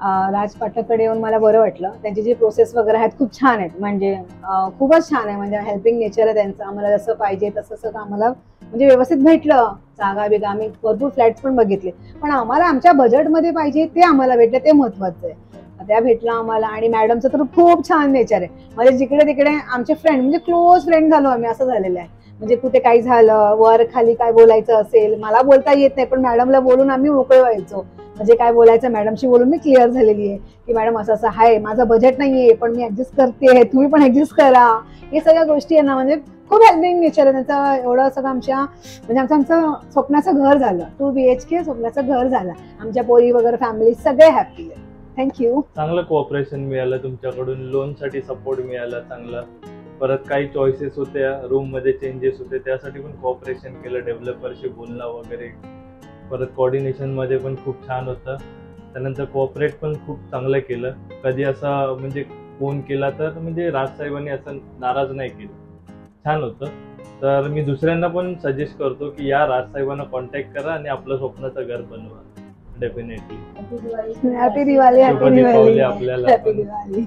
राज पाठककडे येऊन मला बरं वाटलं. त्यांची जी प्रोसेस वगैरे आहेत खूप छान आहेत, म्हणजे खूपच छान आहे. म्हणजे हेल्पिंग नेचर आहे त्यांचं. आम्हाला जसं पाहिजे तसं सगळं आम्हाला म्हणजे व्यवस्थित भेटलं. जागा बिगा आम्ही भरपूर फ्लॅट्स पण बघितले, पण आम्हाला आमच्या बजेटमध्ये पाहिजे ते आम्हाला भेटलं, ते महत्वाचं आहे. त्या भेटलं आम्हाला. आणि मॅडमचं तर खूप छान नेचर आहे. म्हणजे जिकडे तिकडे आमचे फ्रेंड, म्हणजे क्लोज फ्रेंड झालो आम्ही, असं झालेलं आहे. म्हणजे कुठे काही झालं, वर खाली काय बोलायचं असेल, मला बोलता येत नाही पण मॅडमला बोलून आम्ही मोकळे व्हायचो. म्हणजे काय बोलायचं मॅडमशी बोलून मी क्लिअर झालेली आहे की मॅडम असं असं आहे, माझं बजेट नाहीये पण मी ऍडजस्ट करते, तुम्ही पण ऍडजस्ट करा. हे सगळ्या गोष्टी आहे ना, म्हणजे खूप हेल्पिंग नेचर आहे त्यांचं. एवढं सगळं म्हणजे आमचं स्वप्नाचं घर झालं. 2 BHK स्वप्नाचं घर झालं. आमच्या पोरी वगैरे फॅमिली सगळे हॅपी आहे. थँक्यू. चांगलं कोऑपरेशन मिळालं तुमच्याकडून, लोन साठी सपोर्ट मिळाला चांगला. परत काही चॉईसेस होत्या, रूम मध्ये चेंजेस होते, त्यासाठी पण कोऑपरेशन केलं, डेव्हलपरशी बोलणं वगैरे. परत कोऑर्डिनेशन मध्ये पण खूप छान होतं. त्यानंतर कोऑपरेट पण खूप चांगलं केलं. कधी असं म्हणजे फोन केला तर म्हणजे राजसाहेबांनी असं नाराज नाही केलं, छान होतं. तर मी दुसऱ्यांना पण सजेस्ट करतो की या राजसाहेबांना कॉन्टॅक्ट करा आणि आपलं स्वप्नाचं घर बनवा. डेफिनेटली. हॅपी दिवाळी. शुभ दीपावली आपल्याला हॅपी पण. दिवाळी.